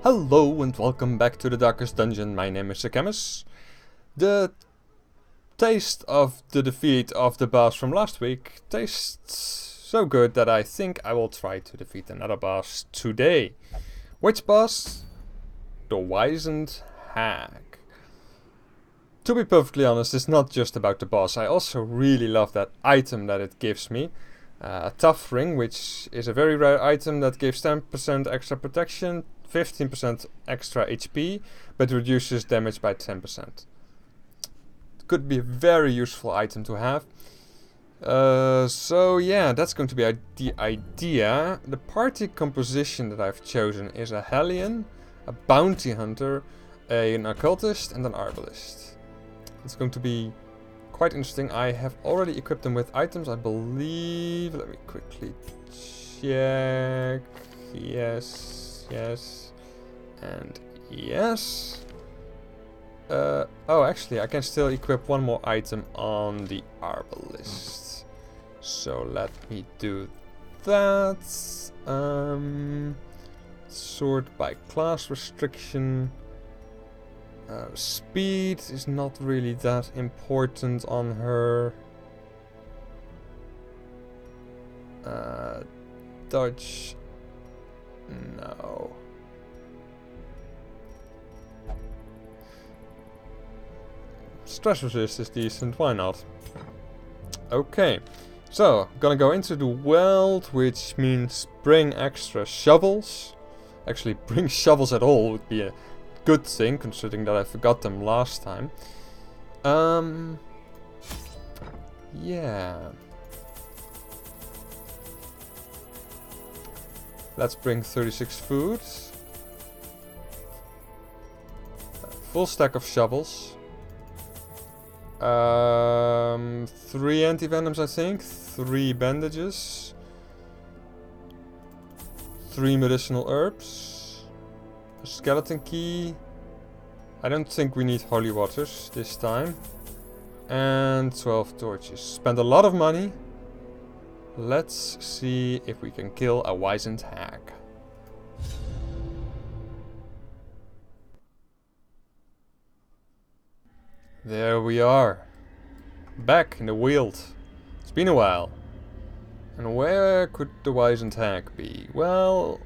Hello and welcome back to the Darkest Dungeon. My name is Sakamis. The taste of the defeat of the boss from last week tastes so good that I think I will try to defeat another boss today. Which boss? The Wizened Hag. To be perfectly honest, it's not just about the boss. I also really love that item that it gives me. A tough ring, which is a very rare item that gives 10% extra protection, 15% extra HP, but reduces damage by 10%. It could be a very useful item to have. So yeah, that's going to be the idea. The party composition that I've chosen is a Hellion, a Bounty Hunter, an Occultist and an Arbalist. It's going to be quite interesting. I have already equipped them with items, I believe. Let me quickly check. Yes, and yes. Oh, actually, I can still equip one more item on the Arbalist. So let me do that. Sort by class restriction. Speed is not really that important on her. Dodge. No. Stress resist is decent, why not? Okay, so gonna go into the world, which means bring extra shovels. Actually, bring shovels at all would be a good thing, considering that I forgot them last time. Yeah. Let's bring 36 food. Full stack of shovels. 3 anti-venoms, I think. 3 bandages. 3 medicinal herbs. A skeleton key. I don't think we need holy waters this time. And 12 torches. Spend a lot of money. Let's see if we can kill a Wizened Hag. There we are. Back in the wild. It's been a while. And where could the Wizened Hag be? Well,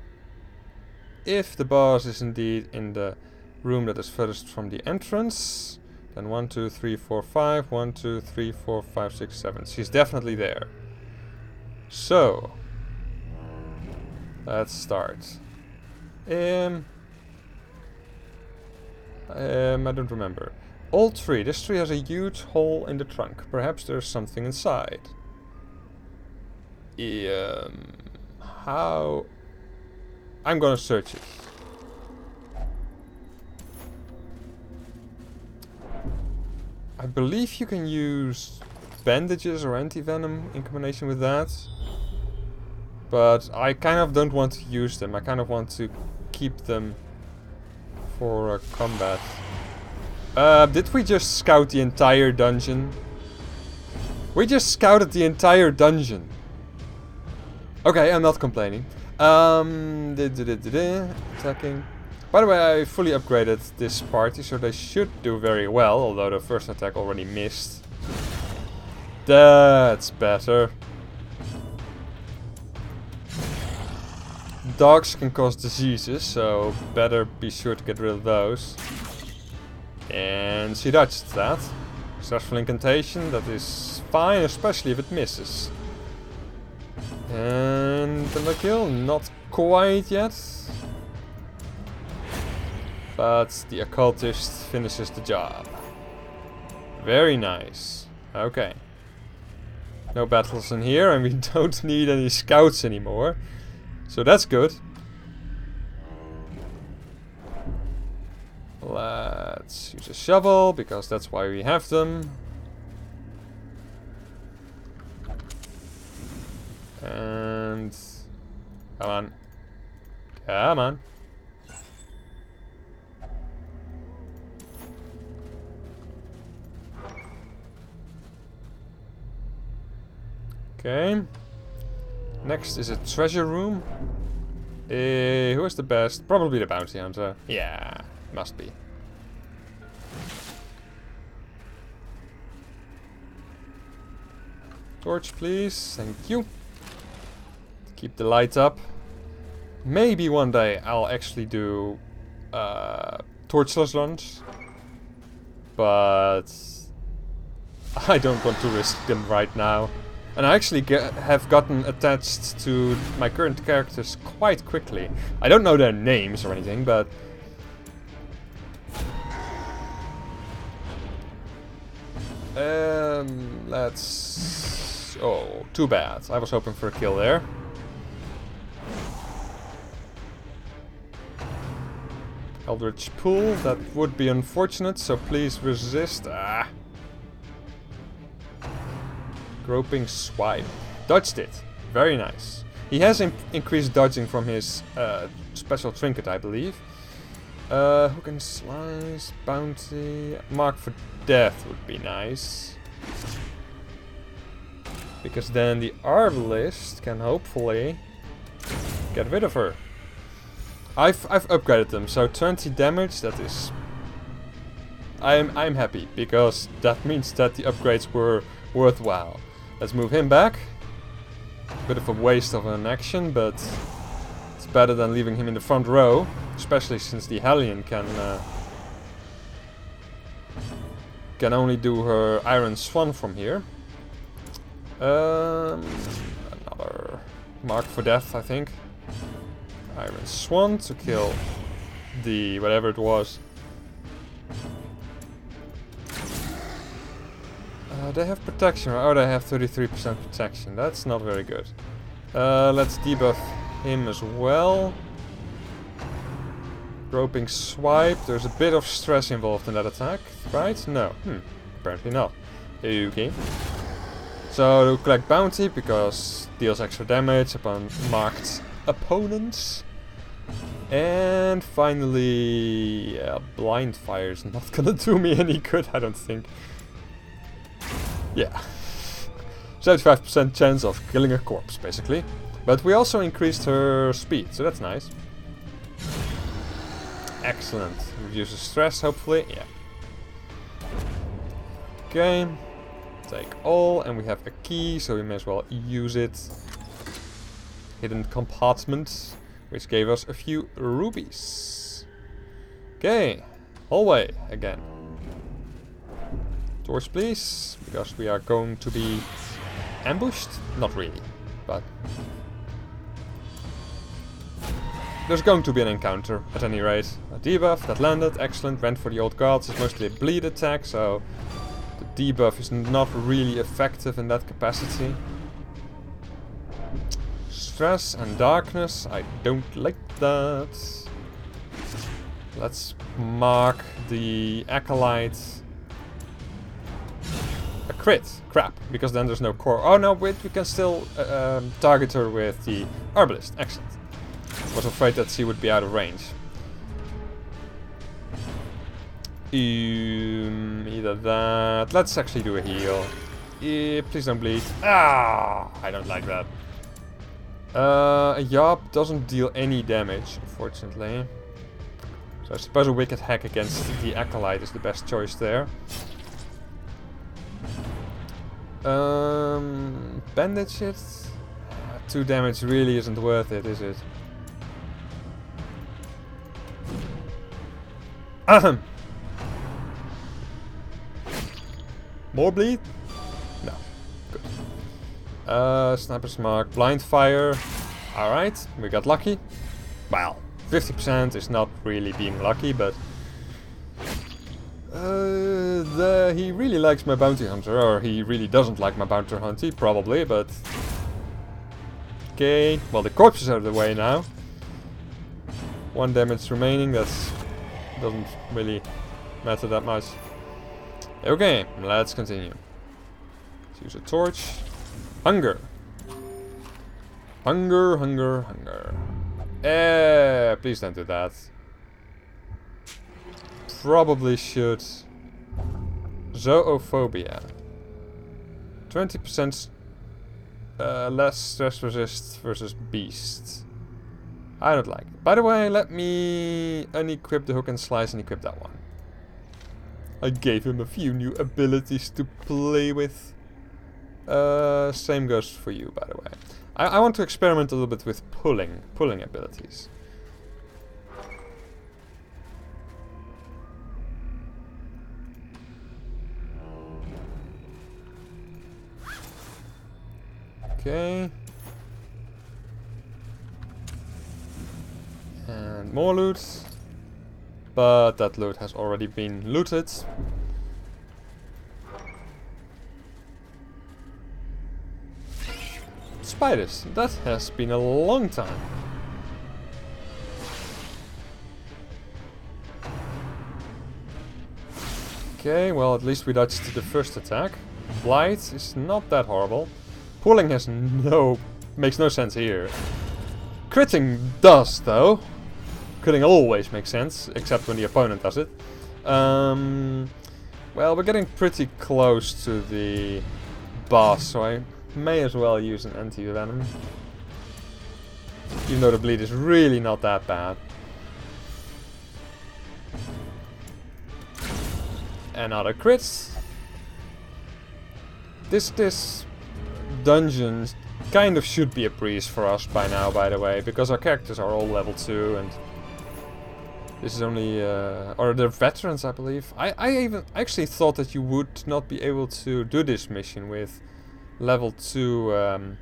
if the boss is indeed in the room that is furthest from the entrance, then 1, 2, 3, 4, 5. 1, 2, 3, 4, 5, 6, 7. She's definitely there. So, let's start. I don't remember. Old tree. This tree has a huge hole in the trunk. Perhaps there's something inside. How? I'm gonna search it. I believe you can use bandages or anti-venom in combination with that. But I kind of don't want to use them. I kind of want to keep them for combat. Did we just scout the entire dungeon? We just scouted the entire dungeon. Okay, I'm not complaining. Attacking. By the way, I fully upgraded this party, so they should do very well, although the first attack already missed. That's better. Dogs can cause diseases, so better be sure to get rid of those. And she dodged that. Successful incantation, that is fine, especially if it misses. And the kill, not quite yet. But the occultist finishes the job. Very nice. Okay. No battles in here, and we don't need any scouts anymore. So that's good. Let's use a shovel, because that's why we have them. And... come on. Come on. Okay. Next is a treasure room. Who is the best? Probably the bounty hunter. Yeah, must be. Torch, please. Thank you. Keep the light up. Maybe one day I'll actually do torchless runs. But I don't want to risk them right now. And I actually have gotten attached to my current characters quite quickly. I don't know their names or anything, but... let's... Oh, too bad. I was hoping for a kill there. Eldritch Pool, that would be unfortunate, so please resist. Ah. Groping Swipe. Dodged it. Very nice. He has increased dodging from his special trinket, I believe. Hook and Slice, Bounty, Mark for Death would be nice. Because then the Arbalist can hopefully get rid of her. I've upgraded them, so 20 damage, that is... I'm happy, because that means that the upgrades were worthwhile. Let's move him back. Bit of a waste of an action, but it's better than leaving him in the front row. Especially since the Hellion can only do her Iron Swan from here. Another Mark for Death, I think. Iron Swan to kill the whatever it was. They have protection. Oh, they have 33% protection. That's not very good. Let's debuff him as well. Groping Swipe. There's a bit of stress involved in that attack, right? No. Apparently not. Okay. So, collect Bounty, because deals extra damage upon marked opponents. And finally... Blind Fire is not gonna do me any good, I don't think. Yeah. 75% chance of killing a corpse, basically. But we also increased her speed, so that's nice. Excellent. Reduces stress, hopefully. Yeah. Okay. Take all, and we have a key, so we may as well use it. Hidden compartment, which gave us a few rubies. Okay. Hallway again. Torch, please, because we are going to be ambushed. Not really, but there's going to be an encounter at any rate. A debuff that landed, excellent. Went for the old gods. It's mostly a bleed attack, so the debuff is not really effective in that capacity. Stress and darkness, I don't like that. Let's mark the acolyte. A crit, crap, because then there's no core. Oh no, wait, we can still target her with the Arbalist. Excellent. Was afraid that she would be out of range. Either that. Let's actually do a heal. Please don't bleed. Ah, I don't like that. A Yob doesn't deal any damage, unfortunately. So I suppose a Wicked Hack against the Acolyte is the best choice there. Bandage it. 2 damage really isn't worth it, is it? Ahem. More bleed? No. Good. Sniper's Mark. Blind Fire. Alright, we got lucky. Well, 50% is not really being lucky, but... he really likes my bounty hunter, or he really doesn't like my bounty hunter, probably, but... Okay, well the corpse is out of the way now. 1 damage remaining, that's... doesn't really matter that much. Okay, let's continue. Let's use a torch. Hunger. Hunger, hunger, hunger. Please don't do that. Probably should. Zoophobia. 20% less stress resist versus beast. I don't like it. By the way, let me unequip the hook and slice and equip that one. I gave him a few new abilities to play with. Same goes for you, by the way. I want to experiment a little bit with pulling abilities. Okay. And more loot. But that loot has already been looted. Spiders. That has been a long time. Okay, well at least we dodged the first attack. Blight is not that horrible. Pulling makes no sense here. Critting does though. Critting always makes sense, except when the opponent does it. Well, we're getting pretty close to the boss, so I may as well use an anti-venom. Even though the bleed is really not that bad. Another crits. This dungeon kind of should be a breeze for us by now, by the way, because our characters are all level 2 and this is only, or they're veterans, I believe. I actually thought that you would not be able to do this mission with level 2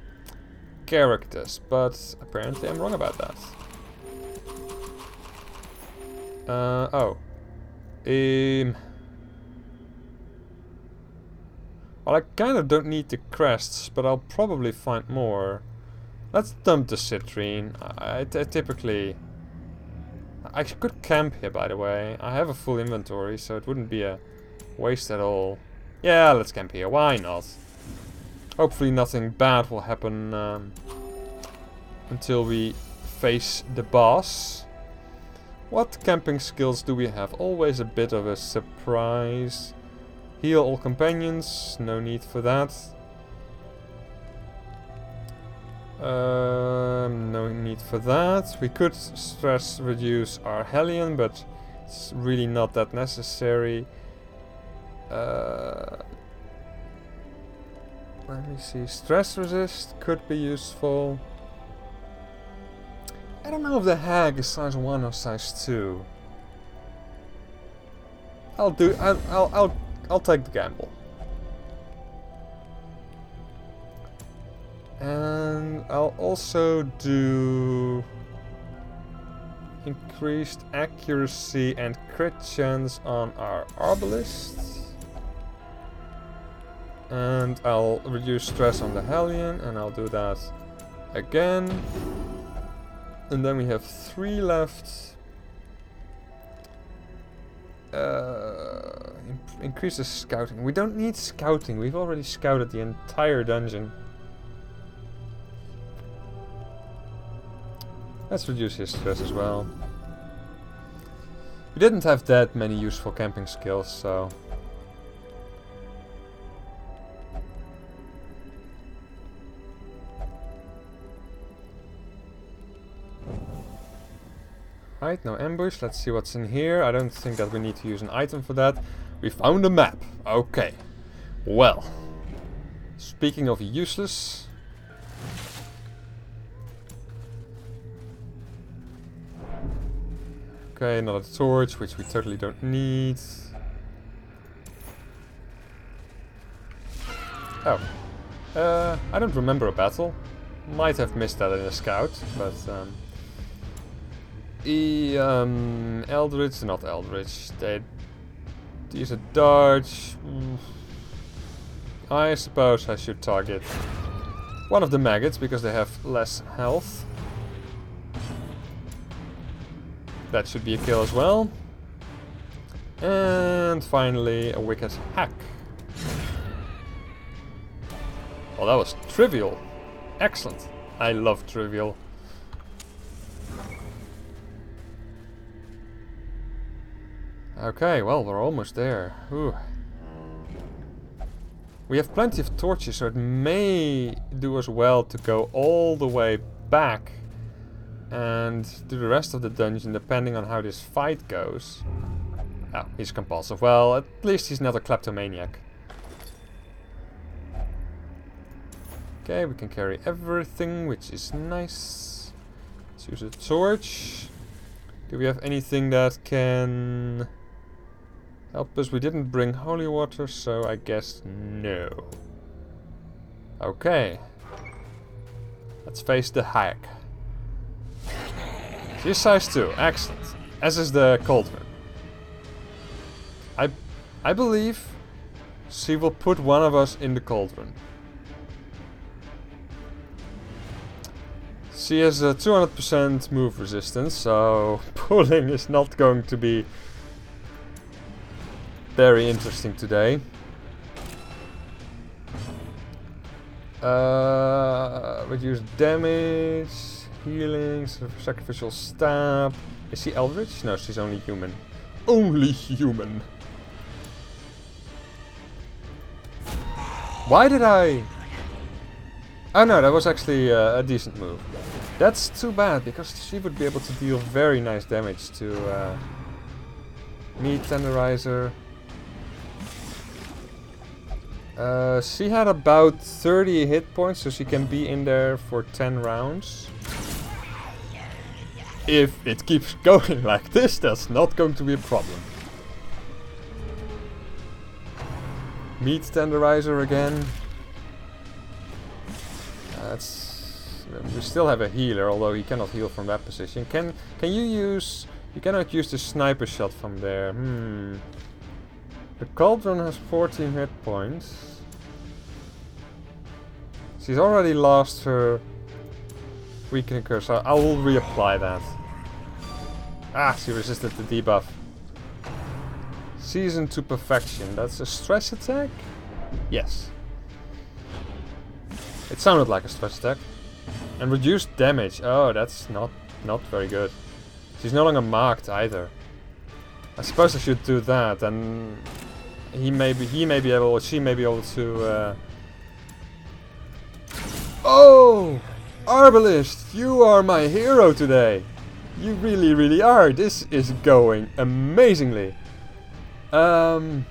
characters, but apparently I'm wrong about that. Well, I kind of don't need the crests, but I'll probably find more. Let's dump the citrine. I typically... I could camp here, by the way. I have a full inventory, so it wouldn't be a waste at all. Yeah, let's camp here. Why not? Hopefully nothing bad will happen until we face the boss. What camping skills do we have? Always a bit of a surprise. Heal all companions. No need for that. No need for that. We could stress reduce our Hellion, but it's really not that necessary. Let me see. Stress resist could be useful. I don't know if the hag is size 1 or size 2. I'll take the gamble. And I'll also do increased accuracy and crit chance on our Arbalist. And I'll reduce stress on the Hellion, and I'll do that again. And then we have 3 left. Increases scouting. We don't need scouting. We've already scouted the entire dungeon. Let's reduce his stress as well. We didn't have that many useful camping skills, so... Right, no ambush. Let's see what's in here. I don't think that we need to use an item for that. We found a map. Okay. Well. Speaking of useless... Okay, another torch, which we totally don't need. Oh. I don't remember a battle. Might have missed that in a scout, but... Eldritch, not Eldritch. They use a dodge. I suppose I should target one of the maggots because they have less health. That should be a kill as well. And finally a wicked hack. Well, that was trivial. Excellent. I love trivial. Okay, well, we're almost there. Ooh. We have plenty of torches, so it may do us well to go all the way back and do the rest of the dungeon depending on how this fight goes. Oh, he's compulsive. Well, at least he's not a kleptomaniac. Okay, we can carry everything, which is nice. Let's use a torch. Do we have anything that can help us? We didn't bring holy water, so I guess no. Okay. Let's face the hag. She's size 2. Excellent. As is the cauldron. I believe she will put one of us in the cauldron. She has a 200% move resistance, so pulling is not going to be very interesting today. Reduce damage, healing, sacrificial stab. Is she eldritch? No, she's only human. Only human. Why did I... Oh no, that was actually a decent move. That's too bad, because she would be able to deal very nice damage to meat tenderizer. She had about 30 hit points, so she can be in there for 10 rounds. If it keeps going like this, that's not going to be a problem. Meat tenderizer again. We still have a healer, although he cannot heal from that position. Can you use... You cannot use the sniper shot from there. The cauldron has 14 hit points. She's already lost her weakening curse, so I will reapply that. Ah, she resisted the debuff. Seasoned to perfection. That's a stress attack? Yes. It sounded like a stress attack. And reduced damage. Oh, that's not very good. She's no longer marked either. I suppose I should do that, and he may be able, or she may be able to. Oh, Arbalist, you are my hero today. You really, really are. This is going amazingly. Maybe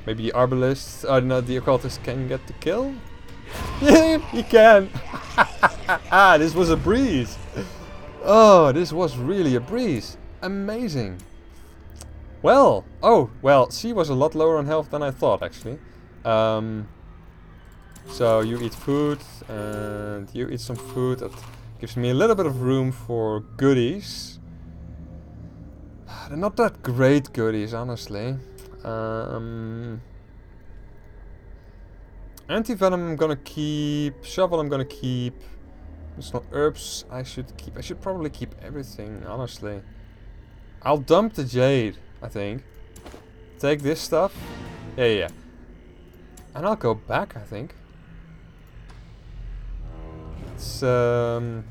the Arbalist, no, the Occultist can get the kill. Yeah, he can. This was a breeze. Oh, this was really a breeze. Amazing. Well, she was a lot lower on health than I thought, actually. So you eat food, and you eat some food. That gives me a little bit of room for goodies. They're not that great goodies, honestly. Anti-venom I'm gonna keep. Shovel I'm gonna keep. It's not herbs I should keep. I should probably keep everything, honestly. I'll dump the jade, I think. Take this stuff. Yeah. And I'll go back, I think. It's gonna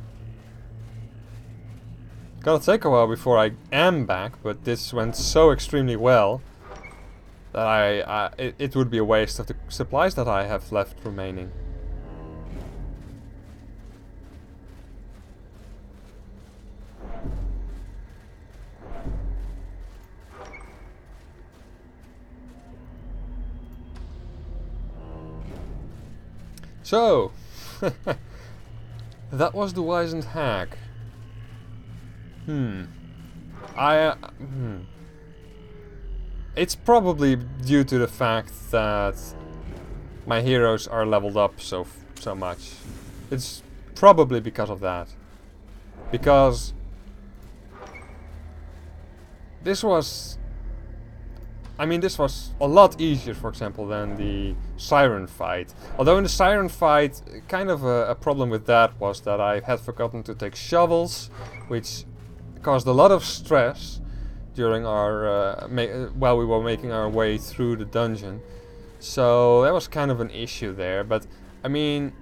take a while before I am back, but this went so extremely well that it would be a waste of the supplies that I have left remaining. So, that was the Wizened Hag. It's probably due to the fact that my heroes are leveled up so much. It's probably because of that. Because this was a lot easier, for example, than the Siren fight. Although in the Siren fight, kind of a problem with that was that I had forgotten to take shovels, which caused a lot of stress during our while we were making our way through the dungeon. So that was kind of an issue there. But I mean,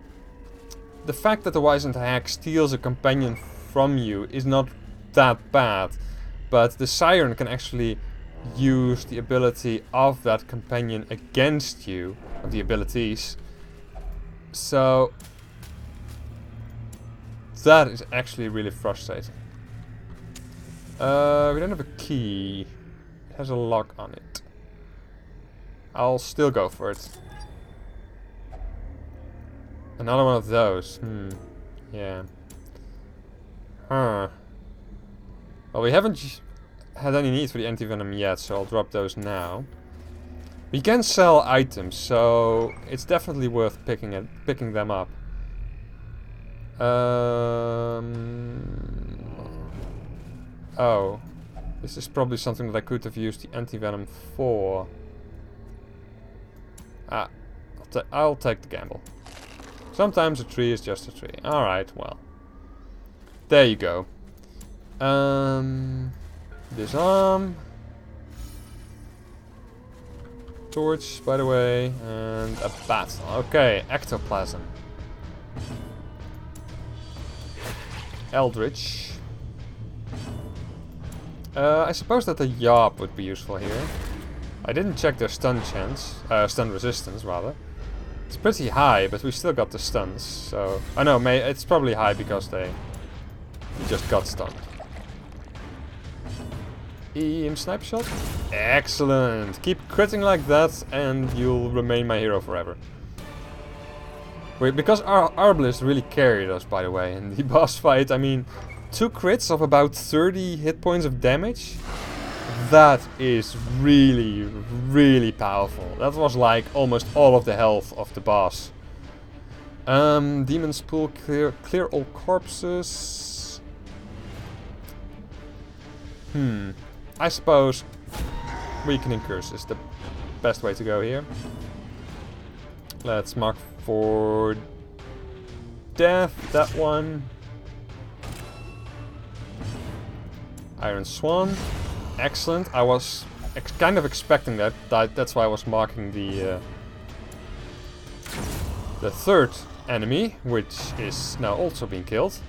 the fact that the Wizened Hag steals a companion from you is not that bad. But the Siren can actually use the ability of that companion against you, of the abilities. So that is actually really frustrating. We don't have a key. It has a lock on it. I'll still go for it. Another one of those. Yeah. Huh. Well, we haven't had any need for the anti-venom yet, so I'll drop those now. We can sell items, so it's definitely worth picking them up. Oh. This is probably something that I could have used the anti-venom for. Ah. I'll take the gamble. Sometimes a tree is just a tree. Alright, well. There you go. Disarm. Torch, by the way. And a bat. Okay, ectoplasm. Eldritch. I suppose that the Yarp would be useful here. I didn't check their stun chance. Stun resistance, rather. It's pretty high, but we still got the stuns, so... Oh no, it's probably high because we just got stunned. Sniper shot? Excellent! Keep critting like that and you'll remain my hero forever. Wait, because our Arbalist really carried us, by the way, in the boss fight. I mean, 2 crits of about 30 hit points of damage? That is really, really powerful. That was like almost all of the health of the boss. Demon's Pool, clear all corpses. I suppose Weakening Curse is the best way to go here. Let's mark for death, that one. Iron Swan. Excellent. I was kind of expecting that. That's why I was marking the third enemy, which is now also being killed.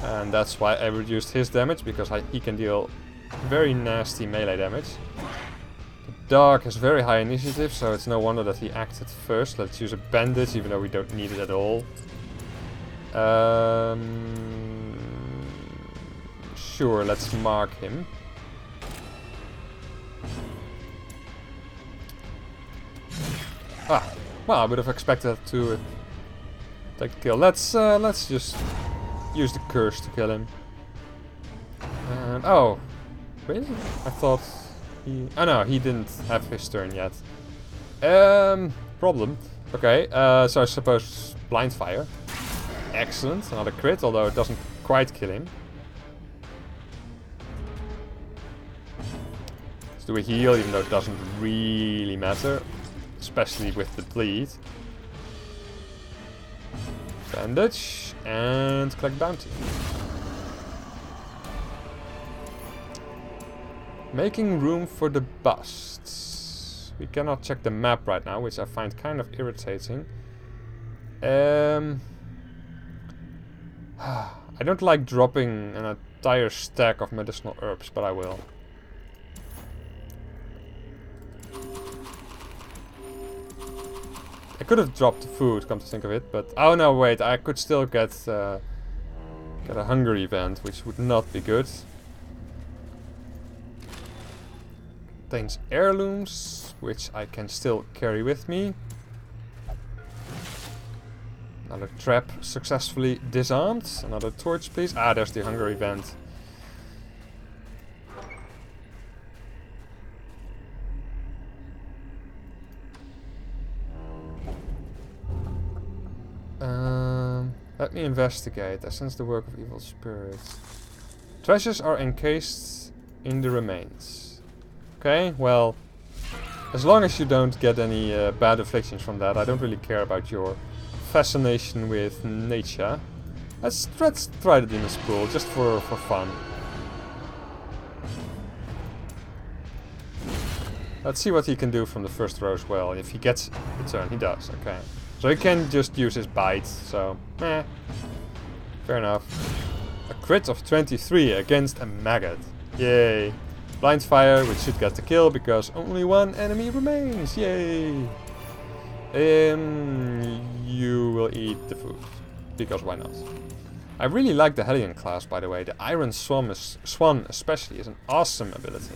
And that's why I reduced his damage, because he can deal very nasty melee damage. The Dark has very high initiative, so it's no wonder that he acted first. Let's use a bandage, even though we don't need it at all. Sure, let's mark him. Ah, well, I would have expected to take the kill. Let's just use the curse to kill him. And oh, really? I thought he... Oh no, he didn't have his turn yet. Problem. Okay, so I suppose blind fire. Excellent, another crit, although it doesn't quite kill him. Let's do a heal, even though it doesn't really matter. Especially with the bleed. Bandage, and collect bounty. Making room for the busts. We cannot check the map right now, which I find kind of irritating. I don't like dropping an entire stack of medicinal herbs, but I will. I could have dropped the food, come to think of it, but... Oh no, wait, I could still get a hunger event, which would not be good. Contains heirlooms, which I can still carry with me. Another trap successfully disarmed. Another torch, please. Ah, there's the hunger event. Let me investigate. I sense the work of evil spirits. Treasures are encased in the remains. Okay, well, as long as you don't get any bad afflictions from that, I don't really care about your fascination with nature. Let's try the Demon's Pool, just for fun. Let's see what he can do from the first row as well. If he gets the turn, he does, okay. So he can just use his bite, so, fair enough. A crit of 23 against a maggot. Yay. Blind fire, which should get the kill, because only one enemy remains, yay. You will eat the food. Because why not? I really like the Hellion class, by the way. The Iron Swan especially is an awesome ability.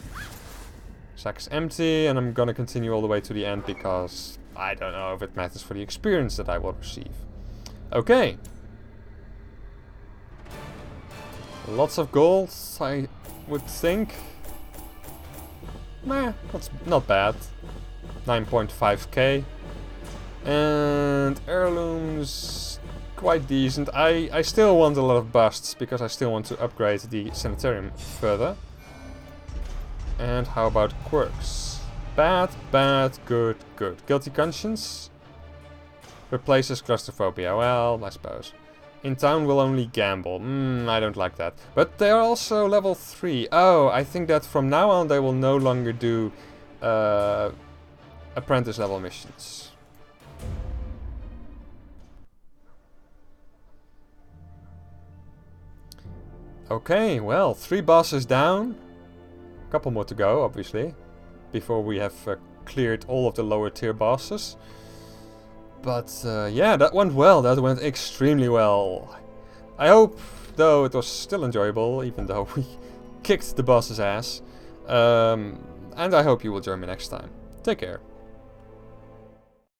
Sack's empty, and I'm gonna continue all the way to the end because I don't know if it matters for the experience that I will receive. Okay. Lots of gold, I would think. Nah, that's not bad. 9.5k. And heirlooms, quite decent. I still want a lot of busts because I still want to upgrade the sanitarium further. And how about quirks? Bad, bad, good, good. Guilty conscience replaces claustrophobia. Well, I suppose. In town we'll only gamble. I don't like that. But they are also level 3. Oh, I think that from now on they will no longer do apprentice level missions. Okay, well, 3 bosses down. A couple more to go, obviously, before we have cleared all of the lower tier bosses. But yeah, that went well. That went extremely well. I hope, though, it was still enjoyable, even though we kicked the boss's ass. And I hope you will join me next time. Take care.